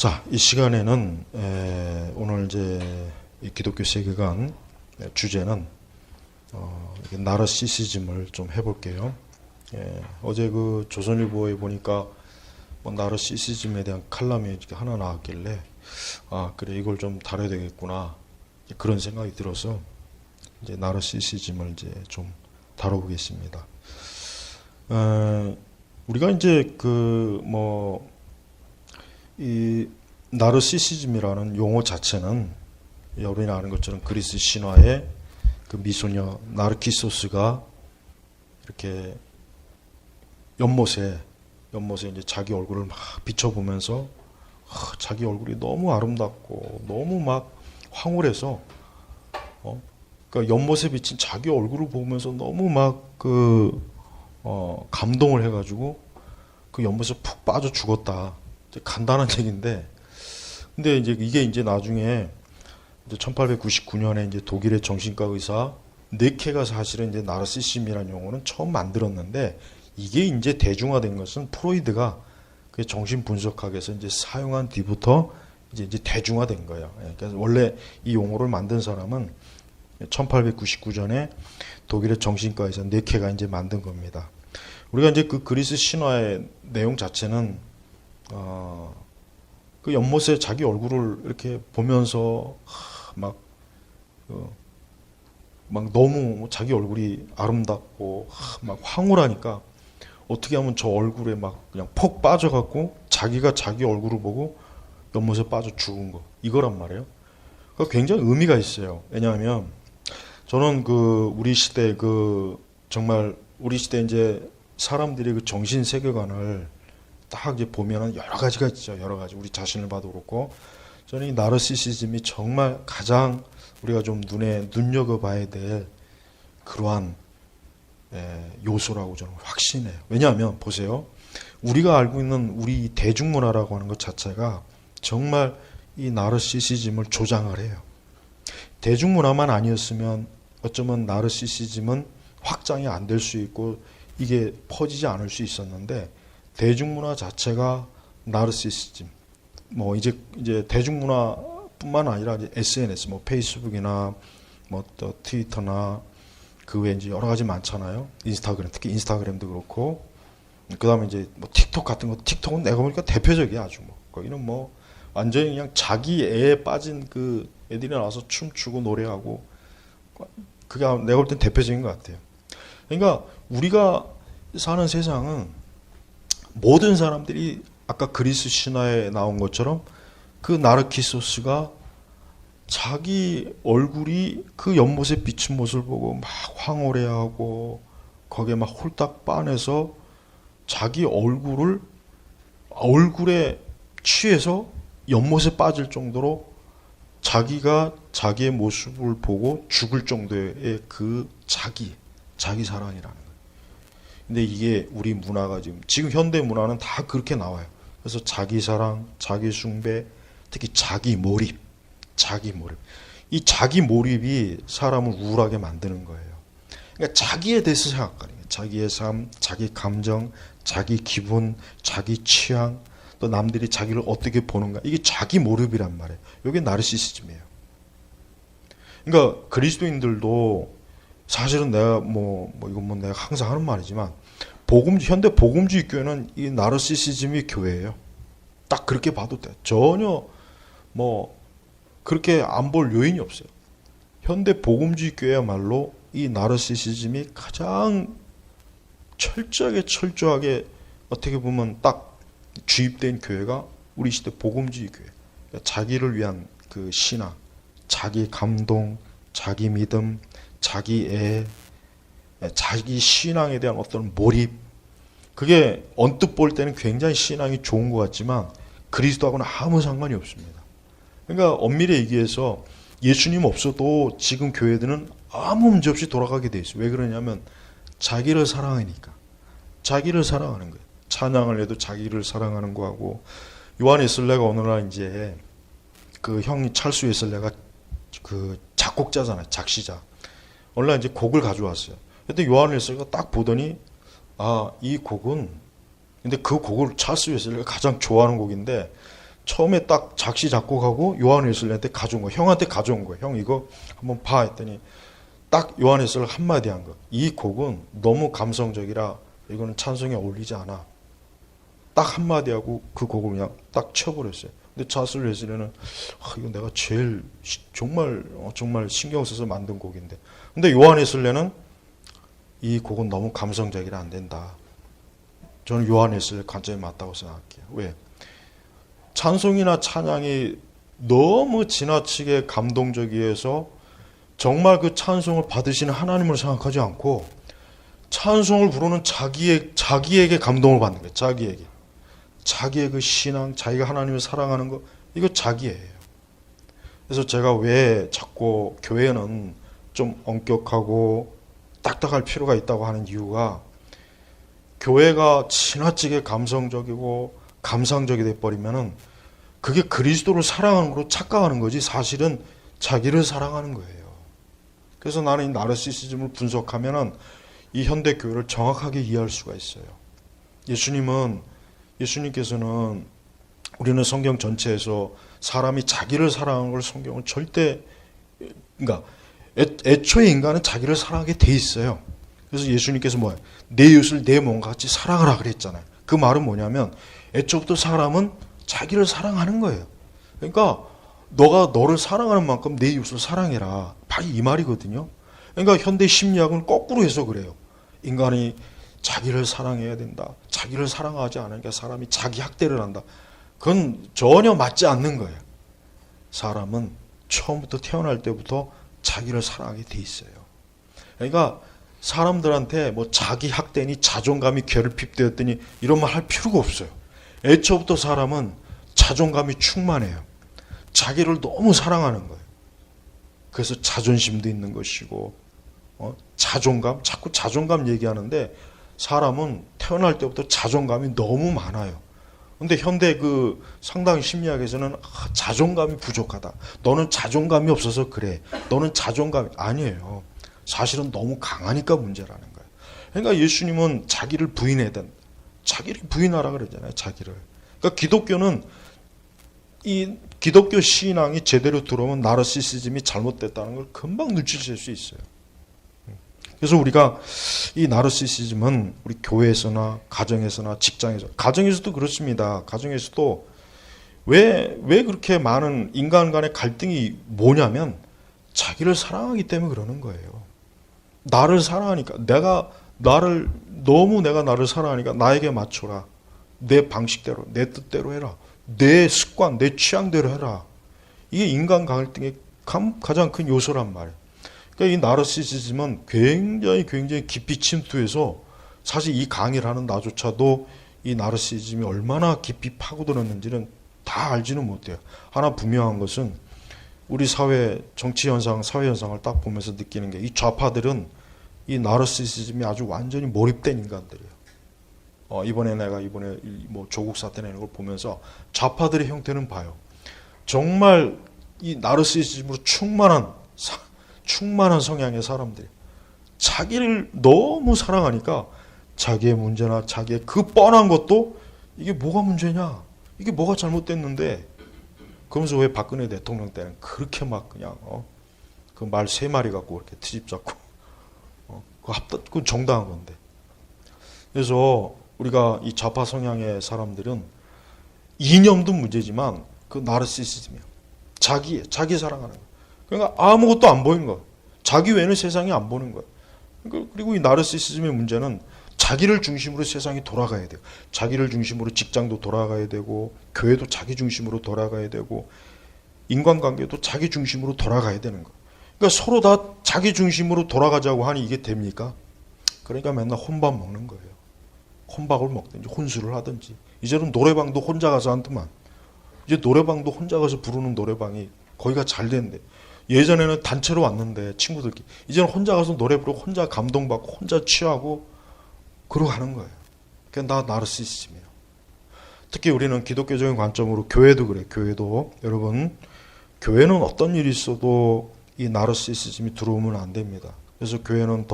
자, 이 시간에는 오늘 이제 이 기독교 세계관 주제는 나르시시즘을 좀 해볼게요. 어제 그 조선일보에 보니까 뭐 나르시시즘에 대한 칼럼이 이렇게 하나 나왔길래 그래 이걸 좀 다뤄야 되겠구나 그런 생각이 들어서 이제 나르시시즘을 이제 좀 다뤄보겠습니다. 우리가 이제 이 나르시시즘이라는 용어 자체는 여러분이 아는 것처럼 그리스 신화의 그 미소녀 나르키소스가 이렇게 연못에 이제 자기 얼굴을 막 비춰보면서 자기 얼굴이 너무 아름답고 너무 막 황홀해서 그러니까 연못에 비친 자기 얼굴을 보면서 너무 막 감동을 해가지고 그 연못에 푹 빠져 죽었다. 간단한 얘기인데, 근데 이게 이제 나중에 이제 1899년에 이제 독일의 정신과 의사 네케가 사실은 이제 나르시심이라는 용어는 처음 만들었는데, 이게 이제 대중화된 것은 프로이드가 그 정신 분석학에서 이제 사용한 뒤부터 이제 대중화된 거예요. 그래서 원래 이 용어를 만든 사람은 1899년에 독일의 정신과 의사 네케가 이제 만든 겁니다. 우리가 이제 그 그리스 신화의 내용 자체는 그 연못에 자기 얼굴을 이렇게 보면서 막 너무 자기 얼굴이 아름답고 막 황홀하니까 어떻게 하면 저 얼굴에 막 그냥 폭 빠져갖고 자기가 자기 얼굴을 보고 연못에 빠져 죽은 거 이거란 말이에요. 그러니까 굉장히 의미가 있어요. 왜냐하면 저는 우리 시대 정말 우리 시대 이제 사람들이 그 정신 세계관을 딱 이제 보면은 여러 가지가 있죠. 여러 가지. 우리 자신을 봐도 그렇고. 저는 이 나르시시즘이 정말 가장 우리가 좀 눈여겨봐야 될 그러한 요소라고 저는 확신해요. 왜냐하면 보세요. 우리가 알고 있는 우리 대중문화라고 하는 것 자체가 정말 이 나르시시즘을 조장을 해요. 대중문화만 아니었으면 어쩌면 나르시시즘은 확장이 안 될 수 있고 이게 퍼지지 않을 수 있었는데 대중문화 자체가 나르시시즘, 뭐 이제 대중문화뿐만 아니라 이제 SNS, 뭐 페이스북이나 뭐 또 트위터나 그 외에 이제 여러 가지 많잖아요. 인스타그램, 특히 인스타그램도 그렇고, 그 다음에 이제 뭐 틱톡 같은 거, 틱톡은 내가 보니까 대표적이야 아주 뭐 거기는 뭐 완전히 그냥 자기 애에 빠진 그 애들이 나와서 춤추고 노래하고 그게 내가 볼 땐 대표적인 것 같아요. 그러니까 우리가 사는 세상은 모든 사람들이 아까 그리스 신화에 나온 것처럼 그 나르키소스가 자기 얼굴이 그 연못에 비친 모습을 보고 막 황홀해하고 거기에 막 홀딱 반해서 자기 얼굴에 취해서 연못에 빠질 정도로 자기가 자기의 모습을 보고 죽을 정도의 그 자기 사랑이라는 거예요. 근데 이게 우리 문화가 지금 현대 문화는 다 그렇게 나와요. 그래서 자기 사랑, 자기 숭배, 특히 자기 몰입. 이 자기 몰입이 사람을 우울하게 만드는 거예요. 그러니까 자기에 대해서 생각하는 거예요. 자기의 삶, 자기 감정, 자기 기분, 자기 취향, 또 남들이 자기를 어떻게 보는가. 이게 자기 몰입이란 말이에요. 이게 나르시시즘이에요. 그러니까 그리스도인들도 사실은 내가 이건 뭐 내가 항상 하는 말이지만 현대 복음주의 교회는 이 나르시시즘이 교회예요. 딱 그렇게 봐도 돼. 전혀 뭐 그렇게 안 볼 요인이 없어요. 현대 복음주의 교회야말로 이 나르시시즘이 가장 철저하게 어떻게 보면 딱 주입된 교회가 우리 시대 복음주의 교회. 그러니까 자기를 위한 그 신앙, 자기 감동, 자기 믿음, 자기 애, 자기 신앙에 대한 어떤 몰입, 그게 언뜻 볼 때는 굉장히 신앙이 좋은 것 같지만 그리스도하고는 아무 상관이 없습니다. 그러니까 엄밀히 얘기해서 예수님 없어도 지금 교회들은 아무 문제 없이 돌아가게 돼 있어요. 왜 그러냐면 자기를 사랑하니까. 자기를 사랑하는 거예요. 찬양을 해도 자기를 사랑하는 거하고, 요한 웨슬레가 어느 날 이제 그 형이 찰스 웨슬레가 그 작곡자잖아요. 작시자. 어느 날 이제 곡을 가져왔어요. 근데 요한 웨슬레가 딱 보더니 이 곡은 근데 그 곡을 찰스 웨슬레가 가장 좋아하는 곡인데 처음에 딱 작시 작곡하고 요한 웨슬리한테 가져온 거예요. 형한테 가져온 거예요. 형 이거 한번 봐 했더니 딱 요한 웨슬리 한마디 한 거. 이 곡은 너무 감성적이라 이거는 찬송에 어울리지 않아. 딱 한마디 하고 그 곡을 그냥 딱 쳐버렸어요. 근데 찰스 웨슬리는 이거 내가 제일 정말 신경 써서 만든 곡인데. 근데 요한 웨슬리는 이 곡은 너무 감성적이라 안 된다. 저는 요한 웨슬리 관점이 맞다고 생각해요. 왜? 찬송이나 찬양이 너무 지나치게 감동적이어서 정말 그 찬송을 받으시는 하나님을 생각하지 않고 찬송을 부르는 자기에게 감동을 받는 거예요. 자기의 그 신앙, 자기가 하나님을 사랑하는 거, 이거 자기예요. 그래서 제가 왜 자꾸 교회는 좀 엄격하고 딱딱할 필요가 있다고 하는 이유가, 교회가 지나치게 감성적이고 감상적이 돼버리면은 그게 그리스도를 사랑하는 걸로 착각하는 거지 사실은 자기를 사랑하는 거예요. 그래서 나는 이 나르시시즘을 분석하면은 이 현대 교회를 정확하게 이해할 수가 있어요. 예수님께서는 우리는 성경 전체에서 사람이 자기를 사랑하는 걸 성경은 절대, 그러니까 애초에 인간은 자기를 사랑하게 돼 있어요. 그래서 예수님께서 뭐예요? 내 이웃을 내 몸과 같이 사랑하라 그랬잖아요. 그 말은 뭐냐면 애초부터 사람은 자기를 사랑하는 거예요. 그러니까 너가 너를 사랑하는 만큼 내 이웃을 사랑해라. 바로 이 말이거든요. 그러니까 현대 심리학은 거꾸로 해서 그래요. 인간이 자기를 사랑해야 된다. 자기를 사랑하지 않으니까 사람이 자기 학대를 한다. 그건 전혀 맞지 않는 거예요. 사람은 처음부터 태어날 때부터 자기를 사랑하게 돼 있어요. 그러니까 사람들한테 뭐 자기 학대니 자존감이 괴롭히되었더니 이런 말 할 필요가 없어요. 애초부터 사람은 자존감이 충만해요. 자기를 너무 사랑하는 거예요. 그래서 자존심도 있는 것이고, 자꾸 자존감 얘기하는데 사람은 태어날 때부터 자존감이 너무 많아요. 근데 현대 그 상당 심리학에서는 자존감이 부족하다. 너는 자존감이 없어서 그래. 너는 자존감이 아니에요. 사실은 너무 강하니까 문제라는 거예요. 그러니까 예수님은 자기를 부인해야 된다. 자기를 부인하라 그러잖아요. 자기를. 그러니까 기독교는 이 기독교 신앙이 제대로 들어오면 나르시시즘이 잘못됐다는 걸 금방 눈치챌 수 있어요. 그래서 우리가 이 나르시시즘은 우리 교회에서나 가정에서나 직장에서, 가정에서도 그렇습니다. 가정에서도 왜 그렇게 많은 인간 간의 갈등이 뭐냐면 자기를 사랑하기 때문에 그러는 거예요. 나를 사랑하니까, 내가 나를 사랑하니까 나에게 맞춰라. 내 방식대로, 내 뜻대로 해라. 내 습관, 내 취향대로 해라. 이게 인간 갈등의 가장 큰 요소란 말이에요. 그러니까 이 나르시시즘은 굉장히 깊이 침투해서, 사실 이 강의를 하는 나조차도 이 나르시시즘이 얼마나 깊이 파고들었는지는 다 알지는 못해요. 하나 분명한 것은 우리 사회 사회 현상을 딱 보면서 느끼는 게, 이 좌파들은 이 나르시시즘이 아주 완전히 몰입된 인간들이에요. 이번에 뭐 조국 사태 내는 걸 보면서 좌파들의 형태는 봐요. 정말 이 나르시시즘으로 충만한 성향의 사람들이 자기를 너무 사랑하니까 자기의 문제나 자기의 그 뻔한 것도 이게 뭐가 문제냐, 이게 뭐가 잘못됐는데, 그러면서 왜 박근혜 대통령 때는 그렇게 막 그냥 그 말 3마리 갖고 그렇게 트집 잡고 그건 정당한 건데. 그래서 우리가 이 좌파 성향의 사람들은 이념도 문제지만 그 나르시시즘이에요. 자기 사랑하는 거. 그러니까 아무것도 안 보이는 거. 자기 외에는 세상이 안 보는 거예요. 그리고 이 나르시시즘의 문제는 자기를 중심으로 세상이 돌아가야 돼요. 자기를 중심으로 직장도 돌아가야 되고, 교회도 자기 중심으로 돌아가야 되고, 인간관계도 자기 중심으로 돌아가야 되는 거. 그러니까 서로 다 자기 중심으로 돌아가자고 하니 이게 됩니까? 그러니까 맨날 혼밥 먹는 거예요. 혼밥을 먹든지 혼술을 하든지. 이제는 노래방도 혼자 가서 한더만. 이제 노래방도 혼자 가서 부르는 노래방이 거기가 잘 됐는데, 예전에는 단체로 왔는데 친구들끼리, 이제는 혼자 가서 노래 부르고 혼자 감동받고 혼자 취하고 그러고 가는 거예요. 그게 나르시시즘이에요. 특히 우리는 기독교적인 관점으로, 교회도 그래요. 교회도 여러분, 교회는 어떤 일이 있어도 이 나르시시즘이 들어오면 안 됩니다. 그래서 교회는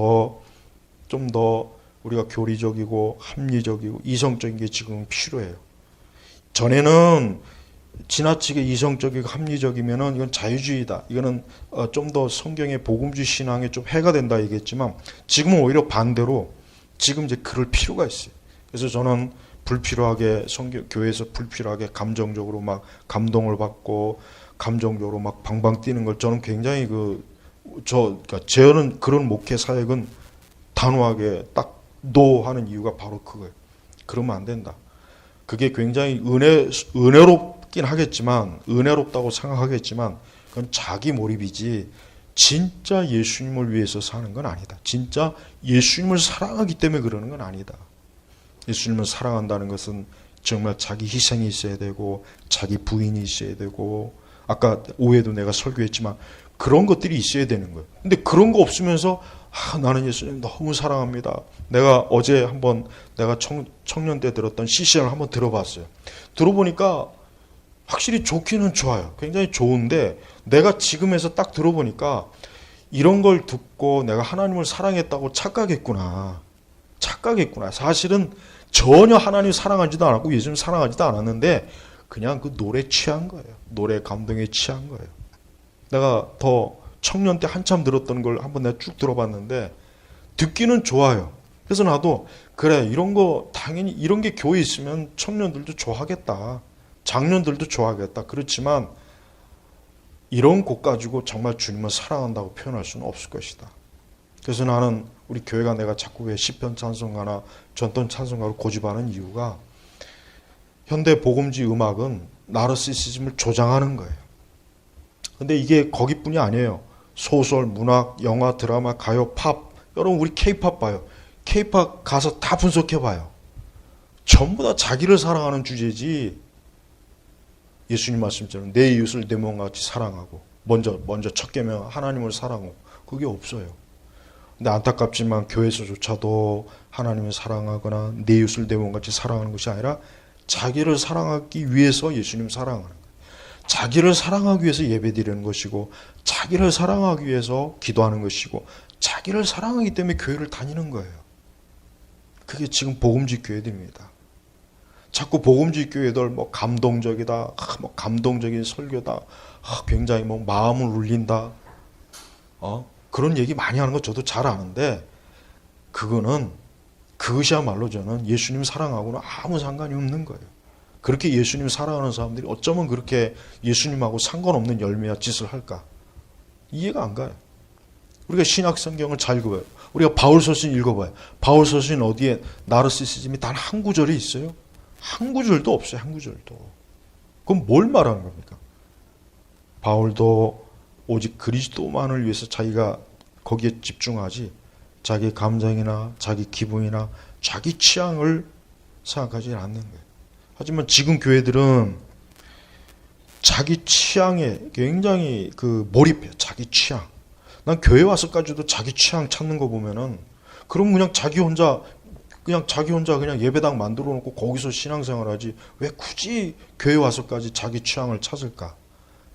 좀 더 우리가 교리적이고 합리적이고 이성적인 게 지금 필요해요. 전에는 지나치게 이성적이고 합리적이면은 이건 자유주의다. 이거는 좀 더 성경의 복음주의 신앙에 좀 해가 된다 얘기했지만 지금은 오히려 반대로 지금 이제 그럴 필요가 있어요. 그래서 저는 불필요하게 교회에서 불필요하게 감정적으로 막 감동을 받고 감정적으로 막 방방 뛰는 걸 저는 굉장히 그러니까 저는 그런 목회 사역은 단호하게 딱 노 하는 이유가 바로 그거예요. 그러면 안 된다. 그게 굉장히 은혜롭긴 하겠지만, 은혜롭다고 생각하겠지만, 그건 자기 몰입이지, 진짜 예수님을 위해서 사는 건 아니다. 진짜 예수님을 사랑하기 때문에 그러는 건 아니다. 예수님을 사랑한다는 것은 정말 자기 희생이 있어야 되고, 자기 부인이 있어야 되고, 아까 오후에도 내가 설교했지만, 그런 것들이 있어야 되는 거예요. 근데 그런 거 없으면서, 나는 예수님 너무 사랑합니다. 내가 어제 한번 내가 청년 때 들었던 CCR을 한번 들어봤어요. 들어보니까 확실히 좋기는 좋아요. 굉장히 좋은데 내가 지금에서 딱 들어보니까 이런 걸 듣고 내가 하나님을 사랑했다고 착각했구나. 사실은 전혀 하나님 사랑하지도 않았고 예수님 사랑하지도 않았는데 그냥 그 노래에 취한 거예요. 노래 감동에 취한 거예요. 내가 더 청년 때 한참 들었던 걸 한번 내가 쭉 들어봤는데 듣기는 좋아요. 그래서 나도 그래 이런 거 당연히 이런 게 교회에 있으면 청년들도 좋아하겠다. 장년들도 좋아하겠다. 그렇지만 이런 곡 가지고 정말 주님을 사랑한다고 표현할 수는 없을 것이다. 그래서 나는 우리 교회가 내가 자꾸 왜 시편 찬송가나 전통 찬송가를 고집하는 이유가 현대 복음주의 음악은 나르시시즘을 조장하는 거예요. 근데 이게 거기뿐이 아니에요. 소설, 문학, 영화, 드라마, 가요, 팝. 여러분 우리 K-팝 봐요. K-팝 가서 다 분석해봐요. 전부 다 자기를 사랑하는 주제지. 예수님 말씀처럼 내 이웃을 내 몸같이 사랑하고 먼저 첫 계명 하나님을 사랑하고 그게 없어요. 근데 안타깝지만 교회에서조차도 하나님을 사랑하거나 내 이웃을 내 몸같이 사랑하는 것이 아니라 자기를 사랑하기 위해서 예수님 사랑하는 거예요. 자기를 사랑하기 위해서 예배드리는 것이고 자기를 사랑하기 위해서 기도하는 것이고 자기를 사랑하기 때문에 교회를 다니는 거예요. 그게 지금 복음주의 교회들입니다. 자꾸 복음주의 교회들 뭐 감동적이다, 뭐 감동적인 설교다, 굉장히 뭐 마음을 울린다, 그런 얘기 많이 하는 거 저도 잘 아는데 그것이야말로 저는 예수님 사랑하고는 아무 상관이 없는 거예요. 그렇게 예수님 사랑하는 사람들이 어쩌면 그렇게 예수님하고 상관없는 열매와 짓을 할까? 이해가 안 가요. 우리가 신약 성경을 잘 읽어봐요. 우리가 바울 서신 읽어봐요. 바울 서신 어디에 나르시시즘이 단 한 구절이 있어요? 한 구절도 없어요. 한 구절도. 그럼 뭘 말하는 겁니까? 바울도 오직 그리스도만을 위해서 자기가 거기에 집중하지 자기 감정이나 자기 기분이나 자기 취향을 생각하지 않는 거예요. 하지만 지금 교회들은 자기 취향에 굉장히 몰입해요. 자기 취향. 난 교회 와서까지도 자기 취향 찾는 거 보면은 그럼 그냥 자기 혼자 그냥 예배당 만들어 놓고 거기서 신앙생활 하지 왜 굳이 교회 와서까지 자기 취향을 찾을까?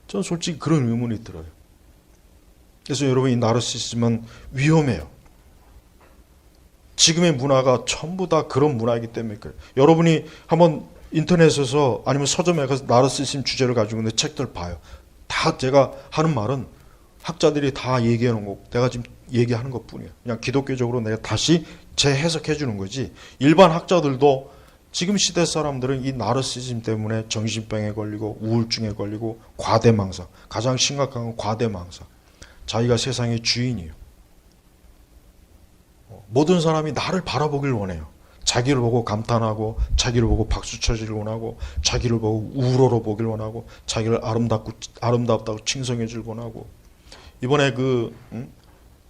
저는 솔직히 그런 의문이 들어요. 그래서 여러분 이 나르시시즘은 위험해요. 지금의 문화가 전부 다 그런 문화이기 때문에 그래요. 여러분이 한번 인터넷에서 아니면 서점에 가서 나르시시즘 주제를 가지고 있는 책들 봐요. 다 제가 하는 말은 학자들이 다 얘기해 놓은 거고 내가 지금 얘기하는 것 뿐이에요. 그냥 기독교적으로 내가 다시 재해석해 주는 거지. 일반 학자들도 지금 시대 사람들은 이 나르시시즘 때문에 정신병에 걸리고 우울증에 걸리고 과대망상. 가장 심각한 건 과대망상. 자기가 세상의 주인이에요. 모든 사람이 나를 바라보길 원해요. 자기를 보고 감탄하고 자기를 보고 박수 쳐주길 원하고 자기를 보고 우러러 보길 원하고 자기를 아름답다고 칭송해 주길 원하고 이번에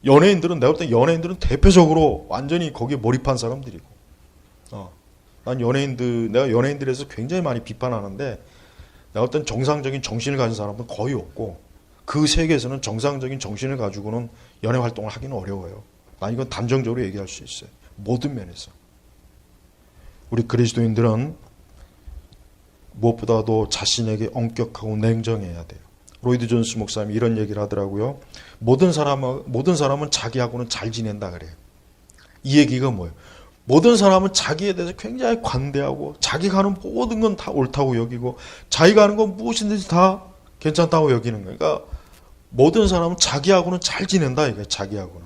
연예인들은 내가 볼 때 연예인들은 대표적으로 완전히 거기에 몰입한 사람들이고 난 내가 연예인들에서 굉장히 많이 비판하는데 내가 볼 땐 정상적인 정신을 가진 사람은 거의 없고 그 세계에서는 정상적인 정신을 가지고는 연예 활동을 하기는 어려워요. 난 이건 단정적으로 얘기할 수 있어요. 모든 면에서. 우리 그리스도인들은 무엇보다도 자신에게 엄격하고 냉정해야 돼요. 로이드 존스 목사님이 이런 얘기를 하더라고요. 모든 사람은 자기하고는 잘 지낸다 그래요. 이 얘기가 뭐예요? 모든 사람은 자기에 대해서 굉장히 관대하고 자기가 하는 모든 건 다 옳다고 여기고 자기가 하는 건 무엇이든지 다 괜찮다고 여기는 거예요. 그러니까 모든 사람은 자기하고는 잘 지낸다 이거예요. 자기하고는.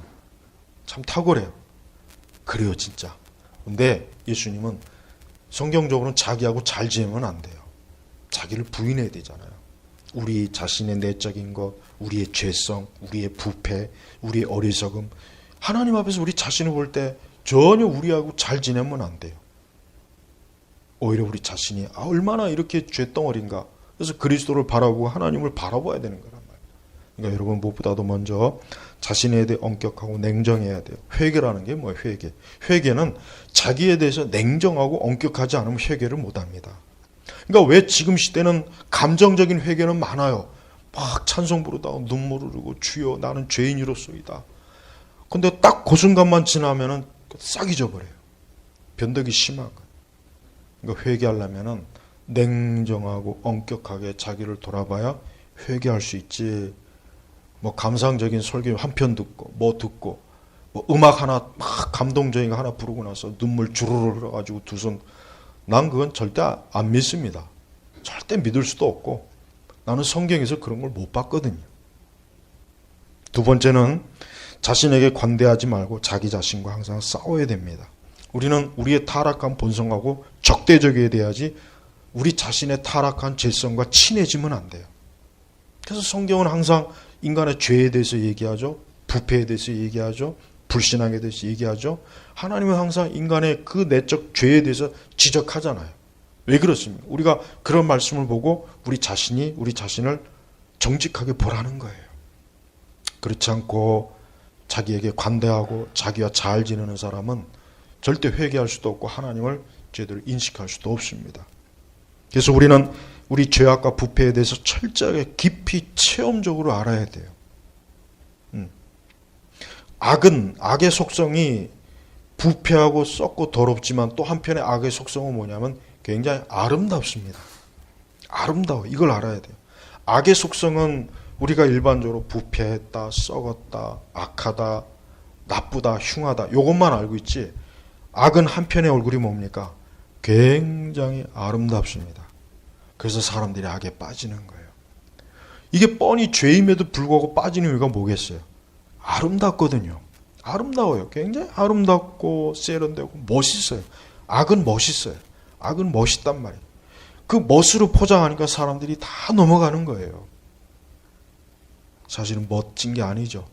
참 탁월해요. 그래요 진짜. 근데 예수님은 성경적으로는 자기하고 잘 지내면 안 돼요. 자기를 부인해야 되잖아요. 우리 자신의 내적인 것, 우리의 죄성, 우리의 부패, 우리의 어리석음, 하나님 앞에서 우리 자신을 볼 때 전혀 우리하고 잘 지내면 안 돼요. 오히려 우리 자신이 얼마나 이렇게 죄덩어리인가. 그래서 그리스도를 바라보고 하나님을 바라봐야 되는 거란 말이에요. 그러니까 여러분 무엇보다도 먼저 자신에 대해 엄격하고 냉정해야 돼요. 회개라는 게 뭐예요? 회개. 회개는 자기에 대해서 냉정하고 엄격하지 않으면 회개를 못합니다. 그러니까 왜 지금 시대는 감정적인 회개는 많아요. 막 찬송 부르다가 눈물을 흘리고 주여 나는 죄인이로소이다. 근데 딱 그 순간만 지나면은 싹 잊어버려요. 변덕이 심한 거예요. 그러니까 회개하려면은 냉정하고 엄격하게 자기를 돌아봐야 회개할 수 있지. 뭐 감상적인 설교 한 편 듣고 뭐 듣고 뭐 음악 하나 막 감동적인 거 하나 부르고 나서 눈물 주르르 흘러가지고 두 손, 난 그건 절대 안 믿습니다. 절대 믿을 수도 없고 나는 성경에서 그런 걸 못 봤거든요. 두 번째는 자신에게 관대하지 말고 자기 자신과 항상 싸워야 됩니다. 우리는 우리의 타락한 본성하고 적대적이어야 돼야지 우리 자신의 타락한 죄성과 친해지면 안 돼요. 그래서 성경은 항상 인간의 죄에 대해서 얘기하죠. 부패에 대해서 얘기하죠. 불신앙에 대해서 얘기하죠. 하나님은 항상 인간의 그 내적 죄에 대해서 지적하잖아요. 왜 그렇습니까? 우리가 그런 말씀을 보고 우리 자신을 정직하게 보라는 거예요. 그렇지 않고 자기에게 관대하고 자기와 잘 지내는 사람은 절대 회개할 수도 없고 하나님을 제대로 인식할 수도 없습니다. 그래서 우리는 우리 죄악과 부패에 대해서 철저하게 깊이 체험적으로 알아야 돼요. 악의 속성이 부패하고 썩고 더럽지만 또 한편의 악의 속성은 뭐냐면 굉장히 아름답습니다. 아름다워. 이걸 알아야 돼요. 악의 속성은 우리가 일반적으로 부패했다, 썩었다, 악하다, 나쁘다, 흉하다 이것만 알고 있지 악은 한편의 얼굴이 뭡니까? 굉장히 아름답습니다. 그래서 사람들이 악에 빠지는 거예요. 이게 뻔히 죄임에도 불구하고 빠지는 이유가 뭐겠어요? 아름답거든요. 아름다워요. 굉장히 아름답고 세련되고 멋있어요. 악은 멋있어요. 악은 멋있단 말이에요. 그 멋으로 포장하니까 사람들이 다 넘어가는 거예요. 사실은 멋진 게 아니죠.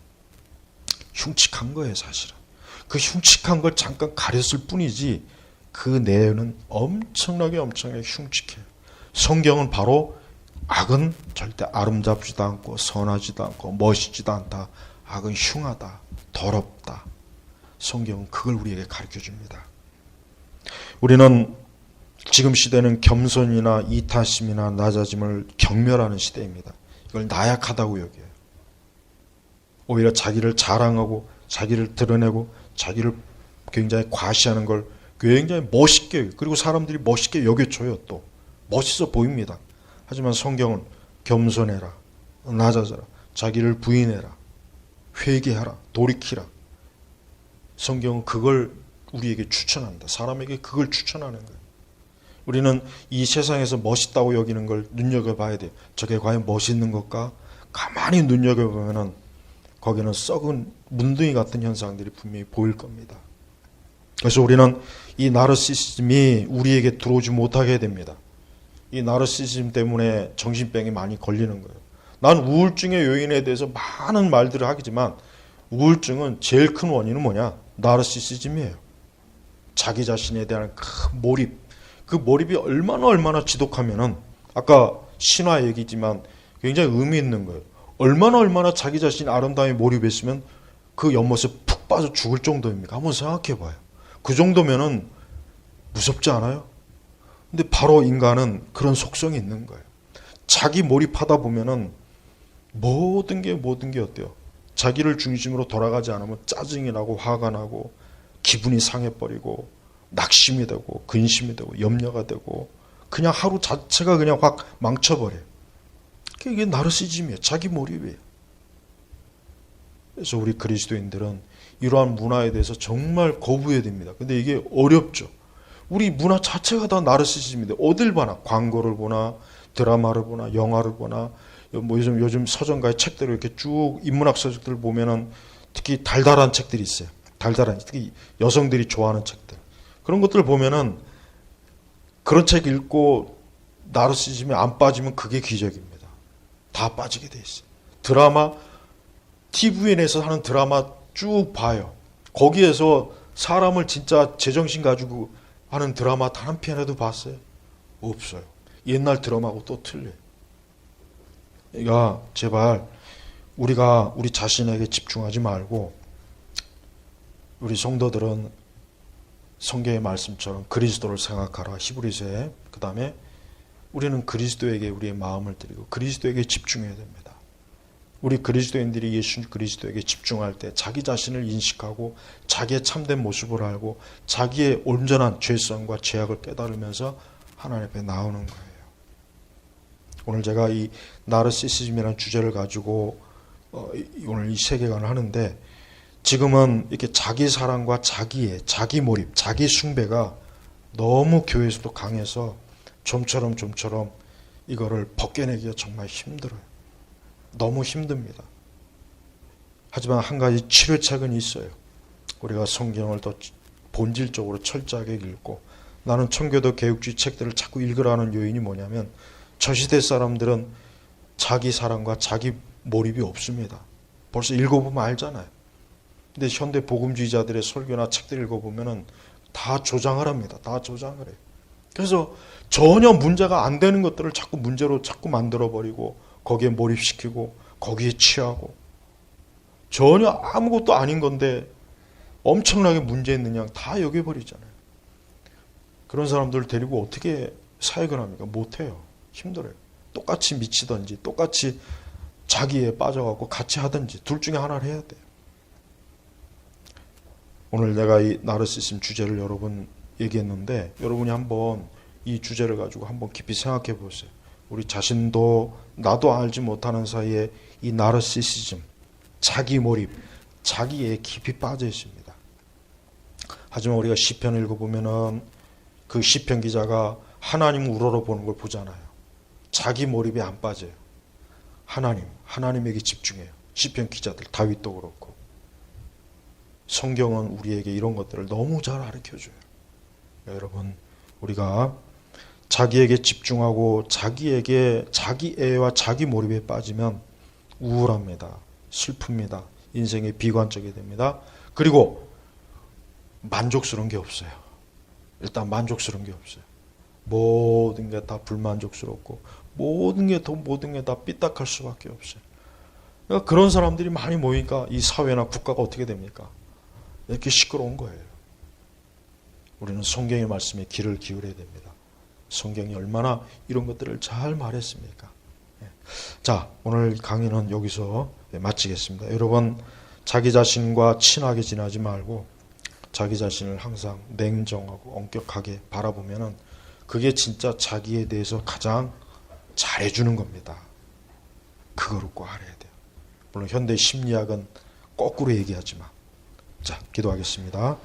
흉측한 거예요, 사실은. 그 흉측한 걸 잠깐 가렸을 뿐이지 그 내용은 엄청나게 흉측해요. 성경은 바로 악은 절대 아름답지도 않고 선하지도 않고 멋있지도 않다. 악은 흉하다, 더럽다. 성경은 그걸 우리에게 가르쳐 줍니다. 우리는 지금 시대는 겸손이나 이타심이나 낮아짐을 경멸하는 시대입니다. 이걸 나약하다고 여겨요. 오히려 자기를 자랑하고 자기를 드러내고 자기를 굉장히 과시하는 걸 굉장히 멋있게, 그리고 사람들이 멋있게 여겨줘요. 또 멋있어 보입니다. 하지만 성경은 겸손해라, 낮아져라, 자기를 부인해라, 회개하라, 돌이키라. 성경은 그걸 우리에게 추천합니다. 사람에게 그걸 추천하는 거예요. 우리는 이 세상에서 멋있다고 여기는 걸 눈여겨봐야 돼요. 저게 과연 멋있는 것까? 가만히 눈여겨보면 거기는 썩은 문둥이 같은 현상들이 분명히 보일 겁니다. 그래서 우리는 이 나르시시즘이 우리에게 들어오지 못하게 됩니다. 이 나르시시즘 때문에 정신병이 많이 걸리는 거예요. 난 우울증의 요인에 대해서 많은 말들을 하겠지만 우울증은 제일 큰 원인은 뭐냐? 나르시시즘이에요. 자기 자신에 대한 그 몰입. 그 몰입이 얼마나 지독하면은 아까 신화 얘기지만 굉장히 의미 있는 거예요. 얼마나 자기 자신이 아름다움에 몰입했으면 그 연못에 푹 빠져 죽을 정도입니까? 한번 생각해 봐요. 그 정도면은 무섭지 않아요? 근데 바로 인간은 그런 속성이 있는 거예요. 자기 몰입하다 보면은 모든 게 어때요? 자기를 중심으로 돌아가지 않으면 짜증이 나고 화가 나고 기분이 상해버리고 낙심이 되고 근심이 되고 염려가 되고 그냥 하루 자체가 그냥 확 망쳐버려요. 이게 나르시즘이에요. 자기 몰입이에요. 그래서 우리 그리스도인들은 이러한 문화에 대해서 정말 거부해야 됩니다. 근데 이게 어렵죠. 우리 문화 자체가 다 나르시시즘인데 어딜 보나 광고를 보나 드라마를 보나 영화를 보나 뭐 요즘 서점가의 책들을 이렇게 쭉 인문학 서적들 보면은 특히 달달한 책들이 있어요. 달달한 특히 여성들이 좋아하는 책들 그런 것들 보면은 그런 책 읽고 나르시즘에 안 빠지면 그게 기적입니다. 다 빠지게 돼 있어요. 드라마 TVN에서 하는 드라마 쭉 봐요. 거기에서 사람을 진짜 제정신 가지고 하는 드라마 단 한 편에도 봤어요? 없어요. 옛날 드라마하고 또 틀려요. 그러니까 제발 우리가 우리 자신에게 집중하지 말고 우리 성도들은 성경의 말씀처럼 그리스도를 생각하라 히브리서에 그 다음에 우리는 그리스도에게 우리의 마음을 드리고 그리스도에게 집중해야 됩니다. 우리 그리스도인들이 예수 그리스도에게 집중할 때 자기 자신을 인식하고 자기의 참된 모습을 알고 자기의 온전한 죄성과 죄악을 깨달으면서 하나님 앞에 나오는 거예요. 오늘 제가 이 나르시시즘이라는 주제를 가지고 오늘 이 세계관을 하는데 지금은 이렇게 자기 사랑과 자기 몰입, 자기 숭배가 너무 교회에서도 강해서 좀처럼 이거를 벗겨내기가 정말 힘들어요. 너무 힘듭니다. 하지만 한 가지 치료책은 있어요. 우리가 성경을 더 본질적으로 철저하게 읽고 나는 청교도 개혁주의 책들을 자꾸 읽으라는 요인이 뭐냐면 저 시대 사람들은 자기 사랑과 자기 몰입이 없습니다. 벌써 읽어보면 알잖아요. 근데 현대 복음주의자들의 설교나 책들 읽어보면은 다 조장을 합니다. 다 조장을 해요. 그래서 전혀 문제가 안 되는 것들을 자꾸 문제로 자꾸 만들어버리고 거기에 몰입시키고 거기에 취하고 전혀 아무것도 아닌 건데 엄청나게 문제 있는 양 다 여겨버리잖아요. 그런 사람들을 데리고 어떻게 사역을 합니까? 못해요. 힘들어요. 똑같이 미치든지 똑같이 자기에 빠져갖고 같이 하든지 둘 중에 하나를 해야 돼요. 오늘 내가 이 나르시즘 주제를 여러분 얘기했는데 여러분이 한번 이 주제를 가지고 한번 깊이 생각해 보세요. 우리 자신도 나도 알지 못하는 사이에 이 나르시시즘, 자기 몰입, 자기에 깊이 빠져 있습니다. 하지만 우리가 시편을 읽어보면은 그 시편 기자가 하나님 우러러보는 걸 보잖아요. 자기 몰입에 안 빠져요. 하나님에게 집중해요. 시편 기자들, 다윗도 그렇고. 성경은 우리에게 이런 것들을 너무 잘 가르쳐줘요. 여러분, 우리가 자기에게 집중하고 자기 애와 자기 몰입에 빠지면 우울합니다. 슬픕니다. 인생이 비관적이 됩니다. 그리고 만족스러운 게 없어요. 일단 만족스러운 게 없어요. 모든 게 다 불만족스럽고 모든 게 다 삐딱할 수밖에 없어요. 그러니까 그런 사람들이 많이 모이니까 이 사회나 국가가 어떻게 됩니까? 이렇게 시끄러운 거예요. 우리는 성경의 말씀에 귀를 기울여야 됩니다. 성경이 얼마나 이런 것들을 잘 말했습니까? 자, 오늘 강의는 여기서 마치겠습니다. 여러분, 자기 자신과 친하게 지내지 말고 자기 자신을 항상 냉정하고 엄격하게 바라보면은 그게 진짜 자기에 대해서 가장 잘해주는 겁니다. 그거를 꼭 알아야 돼요. 물론 현대 심리학은 거꾸로 얘기하지만. 자, 기도하겠습니다.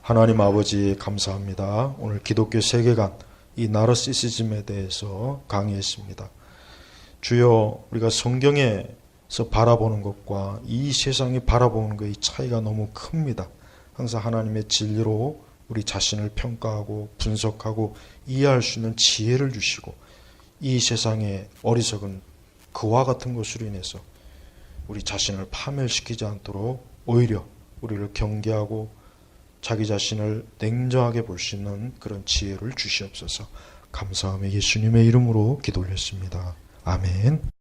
하나님 아버지 감사합니다. 오늘 기독교 세계관 이 나르시시즘에 대해서 강의했습니다. 주여, 우리가 성경에서 바라보는 것과 이 세상이 바라보는 것의 차이가 너무 큽니다. 항상 하나님의 진리로 우리 자신을 평가하고 분석하고 이해할 수 있는 지혜를 주시고 이 세상의 어리석은 그와 같은 것으로 인해서 우리 자신을 파멸시키지 않도록 오히려 우리를 경계하고 자기 자신을 냉정하게 볼 수 있는 그런 지혜를 주시옵소서. 감사하며 예수님의 이름으로 기도 올렸습니다. 아멘.